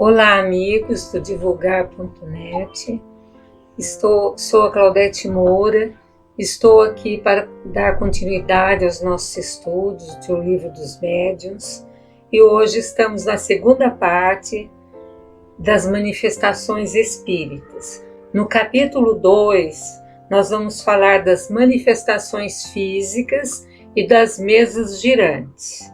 Olá, amigos do divulgar.net. Sou a Claudete Moura. Estou aqui para dar continuidade aos nossos estudos do Livro dos Médiuns e hoje estamos na segunda parte das manifestações espíritas. No capítulo 2, nós vamos falar das manifestações físicas e das mesas girantes.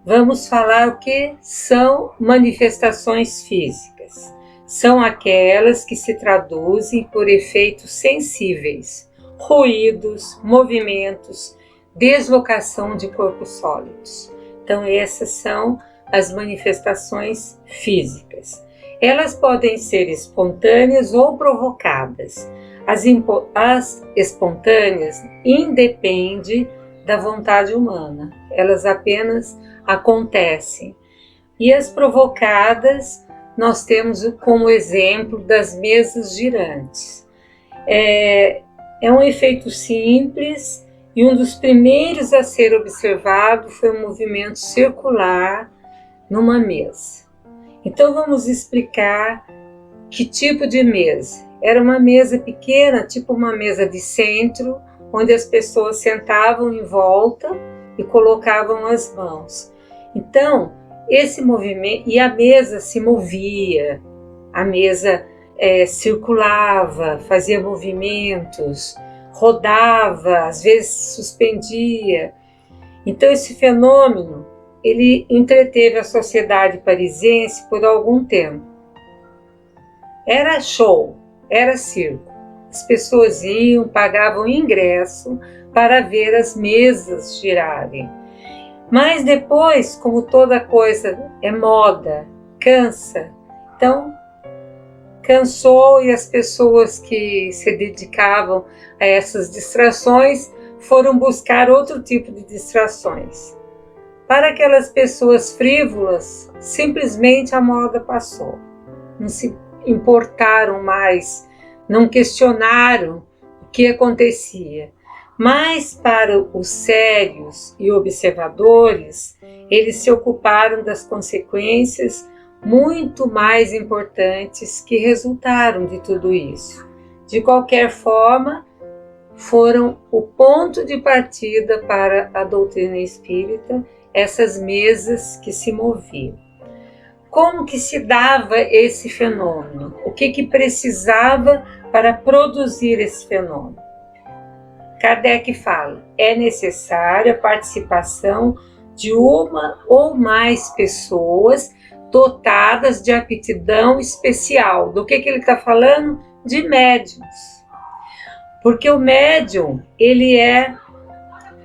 Vamos falar o que são manifestações físicas. São aquelas que se traduzem por efeitos sensíveis, ruídos, movimentos, deslocação de corpos sólidos. Então, essas são as manifestações físicas. Elas podem ser espontâneas ou provocadas. As espontâneas independem da vontade humana. Elas apenas acontecem. E as provocadas, nós temos como exemplo das mesas girantes. É um efeito simples e um dos primeiros a ser observado foi um movimento circular numa mesa. Então vamos explicar que tipo de mesa. Era uma mesa pequena, tipo uma mesa de centro, onde as pessoas sentavam em volta e colocavam as mãos. Então, esse movimento, e a mesa se movia, a mesa circulava, fazia movimentos, rodava, às vezes suspendia. Então, esse fenômeno, ele entreteve a sociedade parisiense por algum tempo. Era show, era circo. As pessoas iam, pagavam ingresso para ver as mesas girarem. Mas depois, como toda coisa é moda, cansa. Então, cansou e as pessoas que se dedicavam a essas distrações foram buscar outro tipo de distrações. Para aquelas pessoas frívolas, simplesmente a moda passou. Não se importaram mais, não questionaram o que acontecia. Mas para os sérios e observadores, eles se ocuparam das consequências muito mais importantes que resultaram de tudo isso. De qualquer forma, foram o ponto de partida para a doutrina espírita, essas mesas que se moviam. Como que se dava esse fenômeno? O que precisava para produzir esse fenômeno? Kardec fala, é necessária a participação de uma ou mais pessoas dotadas de aptidão especial. Do que ele está falando? De médiums. Porque o médium, ele é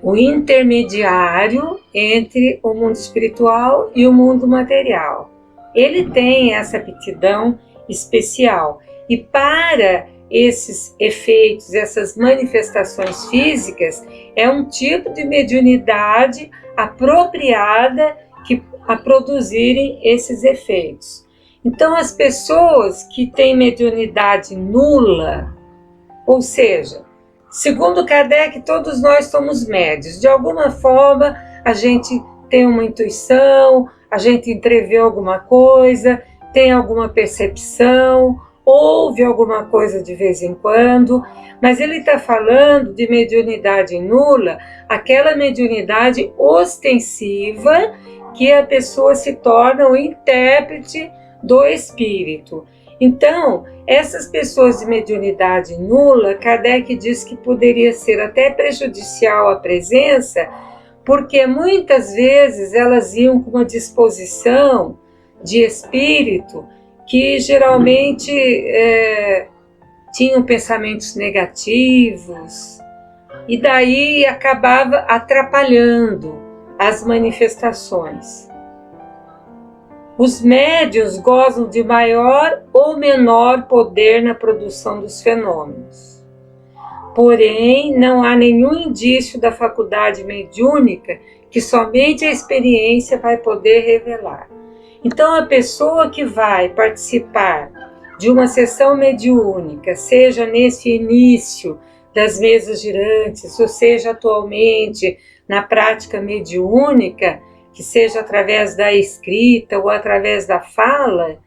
o intermediário entre o mundo espiritual e o mundo material. Ele tem essa aptidão especial. E para esses efeitos, essas manifestações físicas, é um tipo de mediunidade apropriada a produzirem esses efeitos. Então, as pessoas que têm mediunidade nula, ou seja, segundo Kardec, todos nós somos médios. De alguma forma, a gente tem uma intuição, a gente entrevê alguma coisa, tem alguma percepção, ouve alguma coisa de vez em quando, mas ele está falando de mediunidade nula, aquela mediunidade ostensiva que a pessoa se torna o intérprete do espírito. Então, essas pessoas de mediunidade nula, Kardec diz que poderia ser até prejudicial à presença, porque muitas vezes elas iam com uma disposição de espírito que geralmente tinham pensamentos negativos e daí acabava atrapalhando as manifestações. Os médiuns gozam de maior ou menor poder na produção dos fenômenos. Porém, não há nenhum indício da faculdade mediúnica que somente a experiência vai poder revelar. Então, a pessoa que vai participar de uma sessão mediúnica, seja nesse início das mesas girantes, ou seja atualmente na prática mediúnica, que seja através da escrita ou através da fala,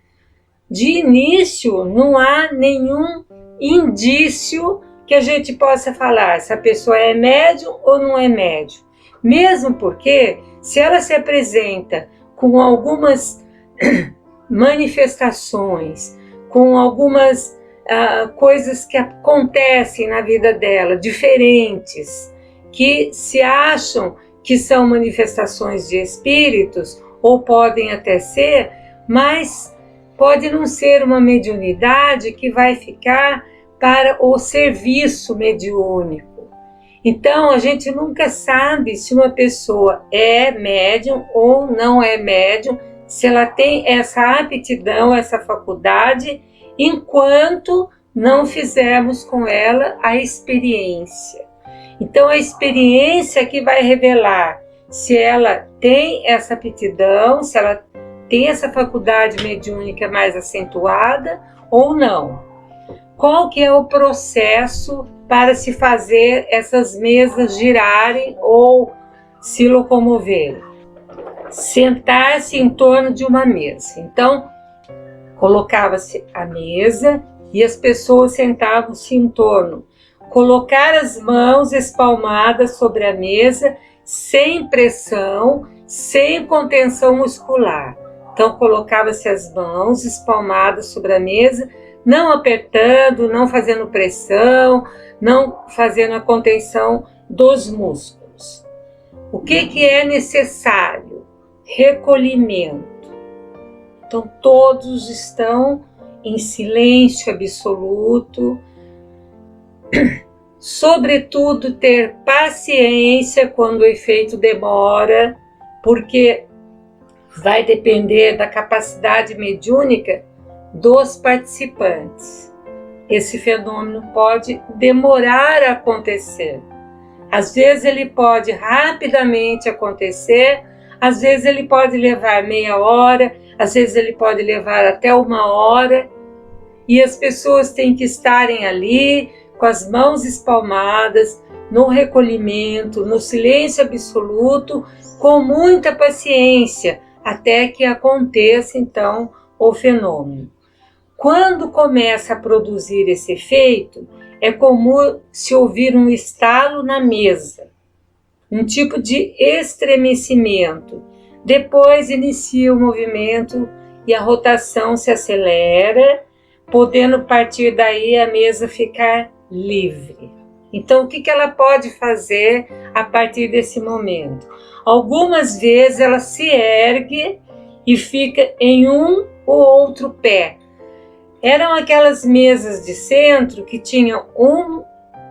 de início não há nenhum indício que a gente possa falar se a pessoa é médium ou não é médium. Mesmo porque, se ela se apresenta com algumas manifestações, com algumas coisas que acontecem na vida dela, diferentes, que se acham que são manifestações de espíritos, ou podem até ser, mas pode não ser uma mediunidade que vai ficar para o serviço mediúnico. Então, a gente nunca sabe se uma pessoa é médium ou não é médium, se ela tem essa aptidão, essa faculdade, enquanto não fizermos com ela a experiência. Então, a experiência que vai revelar se ela tem essa aptidão, se ela tem essa faculdade mediúnica mais acentuada ou não. Qual que é o processo para se fazer essas mesas girarem ou se locomoverem? Sentar-se em torno de uma mesa. Então, colocava-se a mesa e as pessoas sentavam-se em torno. Colocar as mãos espalmadas sobre a mesa, sem pressão, sem contenção muscular. Então, colocava-se as mãos espalmadas sobre a mesa, não apertando, não fazendo pressão, não fazendo a contenção dos músculos. O que é necessário? Recolhimento. Então, todos estão em silêncio absoluto. Sobretudo, ter paciência quando o efeito demora, porque vai depender da capacidade mediúnica dos participantes. Esse fenômeno pode demorar a acontecer. Às vezes ele pode rapidamente acontecer, às vezes ele pode levar meia hora, às vezes ele pode levar até 1 hora, e as pessoas têm que estarem ali com as mãos espalmadas, no recolhimento, no silêncio absoluto, com muita paciência, até que aconteça então o fenômeno. Quando começa a produzir esse efeito, é comum se ouvir um estalo na mesa, um tipo de estremecimento. Depois inicia o movimento e a rotação se acelera, podendo partir daí a mesa ficar livre. Então, o que ela pode fazer a partir desse momento? Algumas vezes ela se ergue e fica em um ou outro pé. Eram aquelas mesas de centro que tinham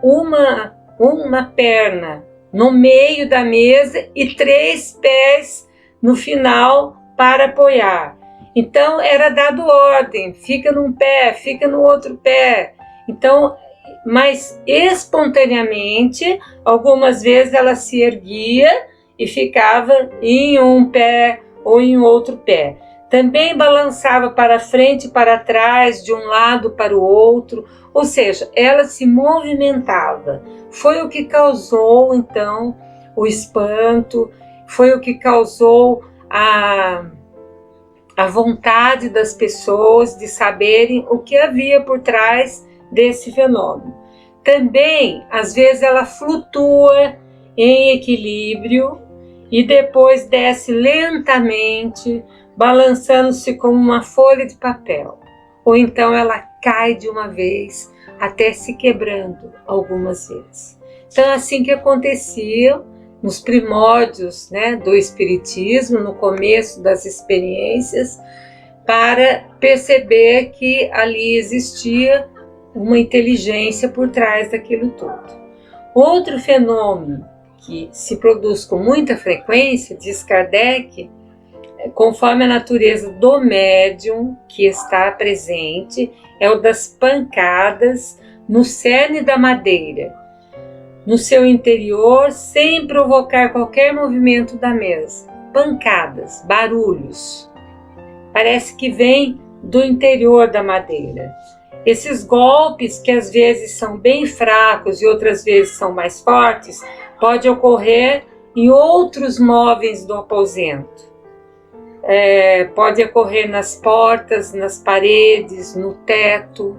uma perna no meio da mesa e 3 pés no final para apoiar. Então, era dado ordem, fica num pé, fica no outro pé. Então, mas espontaneamente, algumas vezes ela se erguia e ficava em um pé ou em outro pé. Também balançava para frente e para trás, de um lado para o outro, ou seja, ela se movimentava. Foi o que causou, então, o espanto, foi o que causou a vontade das pessoas de saberem o que havia por trás desse fenômeno. Também, às vezes, ela flutua em equilíbrio e depois desce lentamente, balançando-se como uma folha de papel. Ou então ela cai de uma vez, até se quebrando algumas vezes. Então, assim que acontecia nos primórdios, do Espiritismo, no começo das experiências, para perceber que ali existia uma inteligência por trás daquilo tudo. Outro fenômeno que se produz com muita frequência, diz Kardec, conforme a natureza do médium que está presente, é o das pancadas no cerne da madeira, no seu interior, sem provocar qualquer movimento da mesa. Pancadas, barulhos. Parece que vem do interior da madeira. Esses golpes, que às vezes são bem fracos e outras vezes são mais fortes, pode ocorrer em outros móveis do aposento. pode ocorrer nas portas, nas paredes, no teto.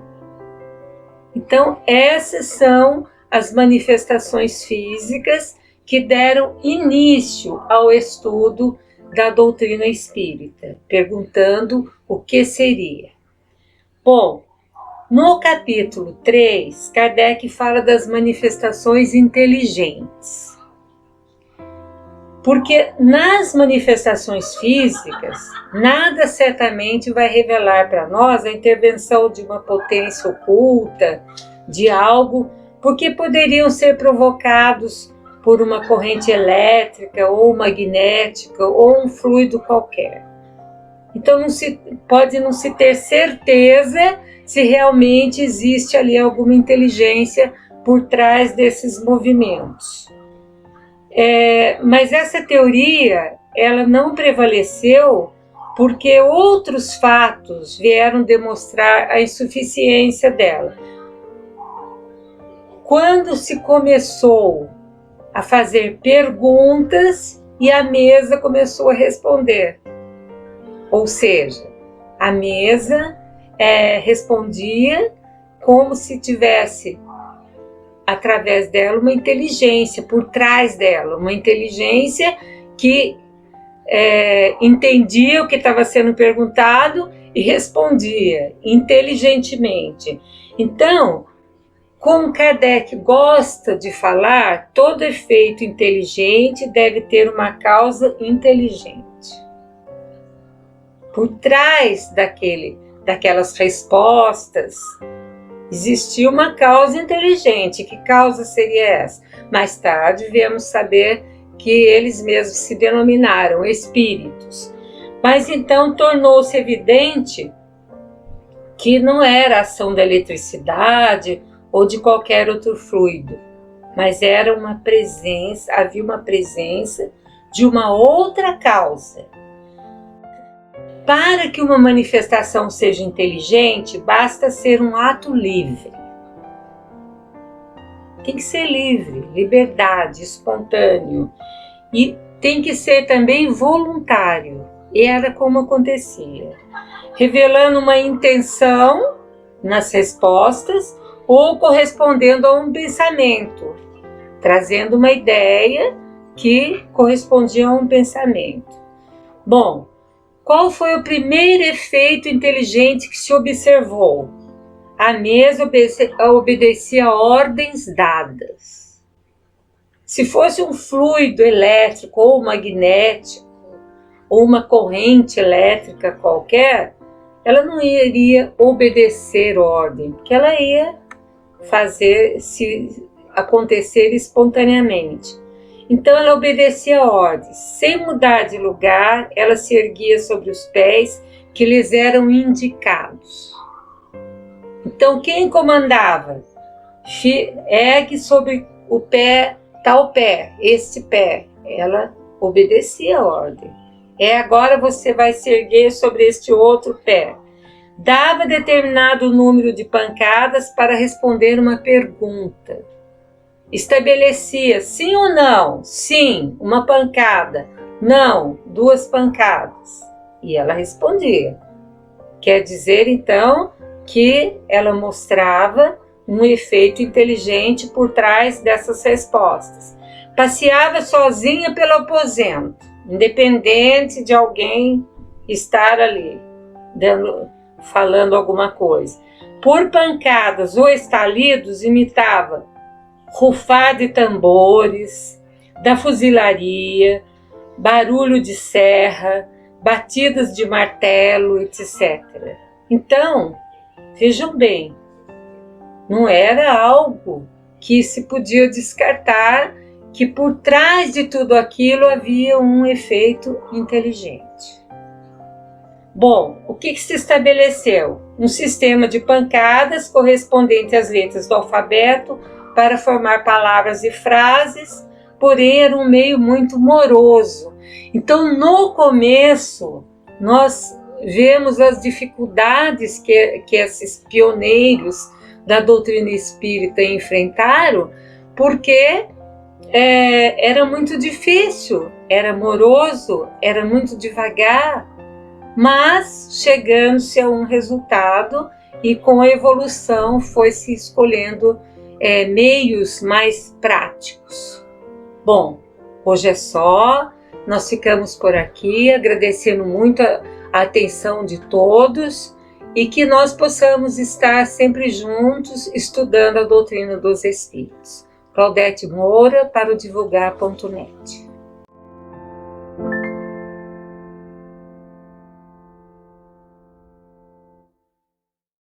Então, essas são as manifestações físicas que deram início ao estudo da doutrina espírita, perguntando o que seria. Bom, no capítulo 3, Kardec fala das manifestações inteligentes. Porque nas manifestações físicas, nada certamente vai revelar para nós a intervenção de uma potência oculta, de algo, porque poderiam ser provocados por uma corrente elétrica ou magnética ou um fluido qualquer. Então pode não se ter certeza se realmente existe ali alguma inteligência por trás desses movimentos. Mas essa teoria, ela não prevaleceu porque outros fatos vieram demonstrar a insuficiência dela. Quando se começou a fazer perguntas e a mesa começou a responder, ou seja, a mesa respondia como se tivesse através dela uma inteligência por trás dela, uma inteligência que entendia o que estava sendo perguntado e respondia inteligentemente. Então, como Kardec gosta de falar, todo efeito inteligente deve ter uma causa inteligente. Por trás daquelas respostas, existia uma causa inteligente. Que causa seria essa? Mais tarde viemos saber que eles mesmos se denominaram espíritos. Mas então tornou-se evidente que não era a ação da eletricidade ou de qualquer outro fluido, mas era uma presença, havia uma presença de uma outra causa. Para que uma manifestação seja inteligente, basta ser um ato livre. Tem que ser livre, liberdade, espontâneo. E tem que ser também voluntário. E era como acontecia. Revelando uma intenção nas respostas ou correspondendo a um pensamento. Trazendo uma ideia que correspondia a um pensamento. Bom, qual foi o primeiro efeito inteligente que se observou? A mesa obedecia a ordens dadas. Se fosse um fluido elétrico ou magnético, ou uma corrente elétrica qualquer, ela não iria obedecer ordem, porque ela ia fazer se acontecer espontaneamente. Então ela obedecia ordens. Sem mudar de lugar, ela se erguia sobre os pés que lhes eram indicados. Então quem comandava? Ergue sobre o pé, tal pé, este pé. Ela obedecia a ordem. Agora você vai se erguer sobre este outro pé. Dava determinado número de pancadas para responder uma pergunta. Estabelecia sim ou não? Sim, uma pancada. Não, 2 pancadas. E ela respondia. Quer dizer, então, que ela mostrava um efeito inteligente por trás dessas respostas. Passeava sozinha pelo aposento, independente de alguém estar ali, falando alguma coisa. Por pancadas ou estalidos, imitava rufar de tambores, da fuzilaria, barulho de serra, batidas de martelo, etc. Então, vejam bem, não era algo que se podia descartar que por trás de tudo aquilo havia um efeito inteligente. Bom, o que se estabeleceu? Um sistema de pancadas correspondente às letras do alfabeto para formar palavras e frases, porém era um meio muito moroso. Então, no começo, nós vemos as dificuldades que esses pioneiros da doutrina espírita enfrentaram, porque era muito difícil, era moroso, era muito devagar. mas chegando-se a um resultado e com a evolução foi se escolhendo meios mais práticos. Bom, hoje é só, nós ficamos por aqui agradecendo muito a atenção de todos e que nós possamos estar sempre juntos estudando a doutrina dos Espíritos. Claudete Moura para o divulgar.net.